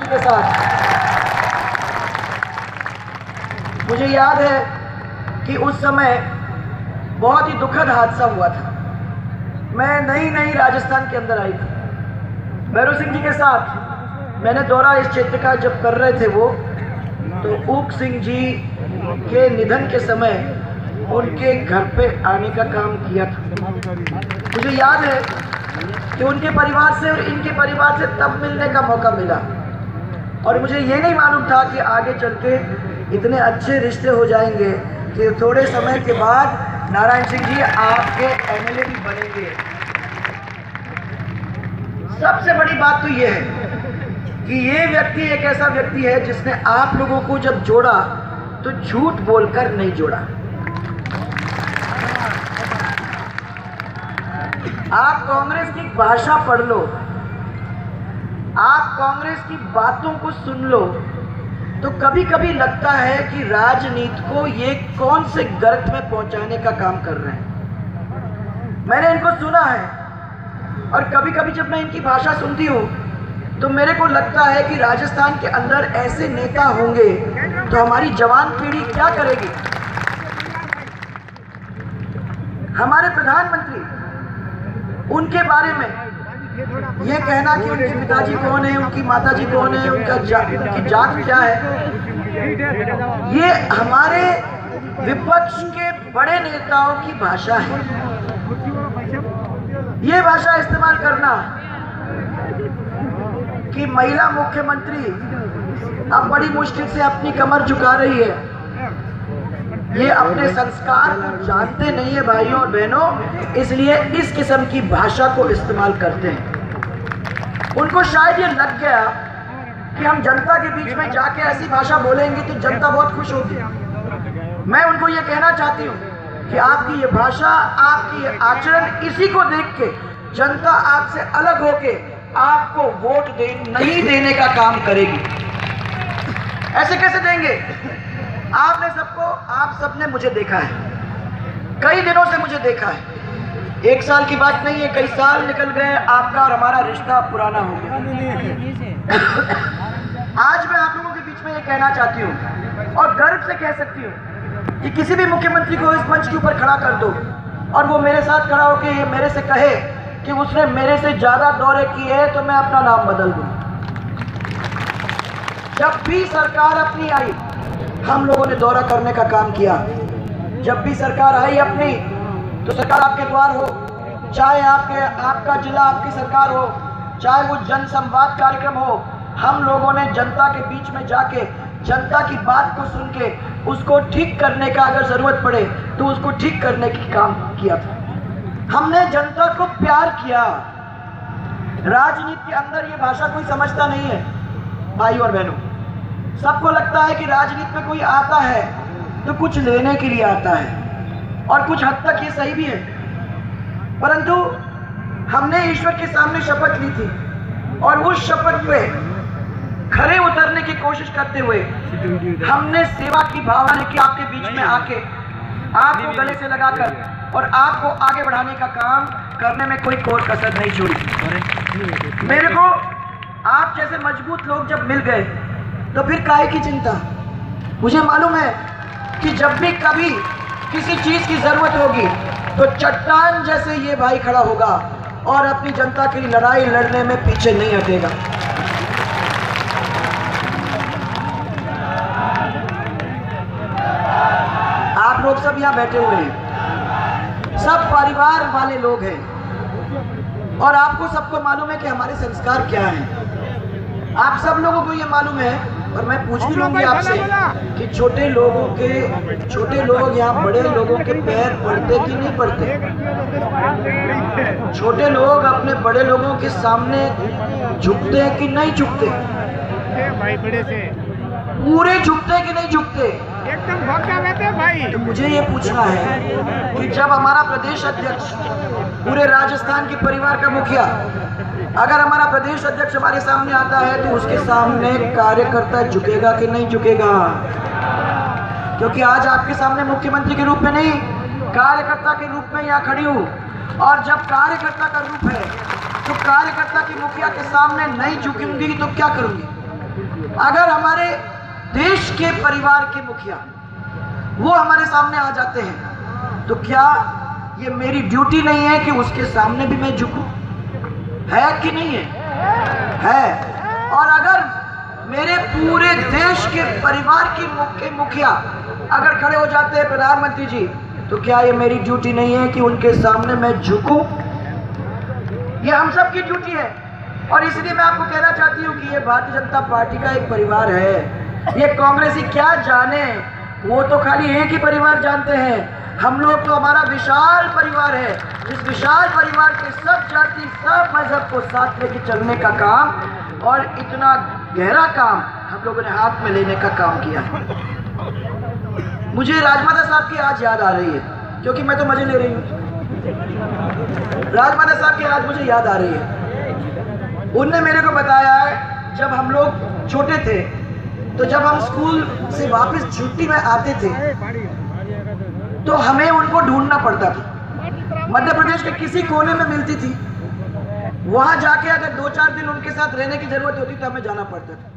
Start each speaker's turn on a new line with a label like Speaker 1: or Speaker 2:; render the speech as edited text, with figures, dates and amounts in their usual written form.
Speaker 1: जी के साथ। मुझे याद है कि उस समय बहुत ही दुखद हादसा हुआ था। मैं नई राजस्थान के अंदर आई थी। भैरव सिंह जी के साथ मैंने दौरा इस क्षेत्र का जब कर रहे थे वो, तो ऊक सिंह जी के निधन के समय उनके घर पे आने का काम किया था। मुझे याद है कि उनके परिवार से और इनके परिवार से तब मिलने का मौका मिला, और मुझे ये नहीं मालूम था कि आगे चल के इतने अच्छे रिश्ते हो जाएंगे कि थोड़े समय के बाद नारायण सिंह जी आपके एमएलए भी बनेंगे। सबसे बड़ी बात तो ये है कि ये व्यक्ति एक ऐसा व्यक्ति है जिसने आप लोगों को जब जोड़ा तो झूठ बोलकर नहीं जोड़ा। आप कांग्रेस की भाषा पढ़ लो, आप कांग्रेस की बातों को सुन लो, तो कभी कभी लगता है कि राजनीति को ये कौन से गर्त में पहुंचाने का काम कर रहे हैं। मैंने इनको सुना है, और कभी कभी जब मैं इनकी भाषा सुनती हूँ तो मेरे को लगता है कि राजस्थान के अंदर ऐसे नेता होंगे तो हमारी जवान पीढ़ी क्या करेगी। हमारे प्रधानमंत्री, उनके बारे में ये कहना कि उनके पिताजी कौन है, उनकी माताजी कौन है, उनकी जात क्या है, ये हमारे विपक्ष के बड़े नेताओं की भाषा है। ये भाषा इस्तेमाल करना कि महिला मुख्यमंत्री अब बड़ी मुश्किल से अपनी कमर झुका रही है, ये अपने संस्कार को जानते नहीं है भाइयों और बहनों, इसलिए इस किस्म की भाषा को इस्तेमाल करते हैं। उनको शायद ये लग गया कि हम जनता के बीच में जाके ऐसी भाषा बोलेंगे तो जनता बहुत खुश होगी। मैं उनको ये कहना चाहती हूँ कि आपकी ये भाषा, आपकी ये आचरण, इसी को देख के जनता आपसे अलग होके आपको वोट नहीं देने का काम करेगी। ऐसे कैसे देंगे? आपने सबको, आप सबने मुझे देखा है, कई दिनों से मुझे देखा है। एक साल की बात नहीं है, कई साल निकल गए, आपका और हमारा रिश्ता पुराना हो गया। आज मैं आप लोगों के बीच में ये कहना चाहती हूँ और गर्व से कह सकती हूँ कि किसी भी मुख्यमंत्री को इस मंच के ऊपर खड़ा कर दो और वो मेरे साथ खड़ा होकर ये मेरे से कहे कि उसने मेरे से ज्यादा दौरे किए हैं, तो मैं अपना नाम बदल दूँ। जब भी सरकार अपनी आई, हम लोगों ने दौरा करने का काम किया। जब भी सरकार आई अपनी, तो सरकार आपके द्वार हो, चाहे आपका जिला आपकी सरकार हो, चाहे वो जन संवाद कार्यक्रम हो, हम लोगों ने जनता के बीच में जाके जनता की बात को सुन के उसको ठीक करने का, अगर जरूरत पड़े तो उसको ठीक करने की काम किया था। हमने जनता को प्यार किया। राजनीति के अंदर ये भाषा कोई समझता नहीं है भाई और बहनों। सबको लगता है कि राजनीति में कोई आता है तो कुछ लेने के लिए आता है, और कुछ हद तक ये सही भी है, परंतु हमने ईश्वर के सामने शपथ ली थी और उस शपथ पे खरे उतरने की कोशिश करते हुए हमने सेवा की भावना की, आपके बीच में आके आपको गले से लगाकर और आपको आगे बढ़ाने का काम करने में कोई कोर कसर नहीं छोड़ी। मेरे को आप जैसे मजबूत लोग जब मिल गए तो फिर काहे की चिंता। मुझे मालूम है कि जब भी कभी किसी चीज की जरूरत होगी तो चट्टान जैसे ये भाई खड़ा होगा और अपनी जनता के लिए लड़ाई लड़ने में पीछे नहीं हटेगा। आप लोग सब यहाँ बैठे हुए हैं, सब परिवार वाले लोग हैं, और आपको सबको मालूम है कि हमारे संस्कार क्या हैं। आप सब लोगों को ये मालूम है, और मैं पूछ भी लूंगी आपसे कि छोटे लोग यहाँ बड़े लोगों के पैर पड़ते कि नहीं पड़ते? छोटे लोग अपने बड़े लोगों के सामने झुकते हैं कि नहीं झुकते? पूरे झुकते कि नहीं झुकते?
Speaker 2: एकदम भाई।
Speaker 1: तो मुझे ये पूछना है कि जब हमारा प्रदेश अध्यक्ष, पूरे राजस्थान के परिवार का मुखिया, अगर हमारा प्रदेश अध्यक्ष हमारे सामने आता है तो उसके सामने कार्यकर्ता झुकेगा कि नहीं झुकेगा? क्योंकि आज आपके सामने मुख्यमंत्री के रूप में नहीं, कार्यकर्ता के रूप में यहाँ खड़ी हूँ, और जब कार्यकर्ता का रूप है तो कार्यकर्ता की मुखिया के सामने नहीं झुकूंगी तो क्या करूंगी? अगर हमारे देश के परिवार के मुखिया वो हमारे सामने आ जाते हैं तो क्या ये मेरी ड्यूटी नहीं है कि उसके सामने भी मैं झुकूं? है कि नहीं है? और अगर मेरे पूरे देश के परिवार के मुखिया अगर खड़े हो जाते हैं प्रधानमंत्री जी, तो क्या ये मेरी ड्यूटी नहीं है कि उनके सामने मैं झुकूं? ये हम सब की ड्यूटी है। और इसलिए मैं आपको कहना चाहती हूँ कि ये भारतीय जनता पार्टी का एक परिवार है। ये कांग्रेसी क्या जाने, वो तो खाली एक ही परिवार जानते हैं। हम लोग तो हमारा विशाल परिवार है। इस विशाल परिवार के सब जाति सब मजहब को साथ लेके चलने का काम और इतना गहरा काम हम लोगों ने हाथ में लेने का काम किया है। मुझे राजमाता साहब की आज याद आ रही है, क्योंकि मैं तो मजे ले रही हूँ। राजमाता साहब की आज मुझे याद आ रही है। उनने मेरे को बताया है, जब हम लोग छोटे थे तो जब हम स्कूल से वापस छुट्टी में आते थे तो हमें उनको ढूंढना पड़ता था। मध्य प्रदेश के किसी कोने में मिलती थी, वहां जाके अगर 2-4 दिन उनके साथ रहने की जरूरत होती तो हमें जाना पड़ता था।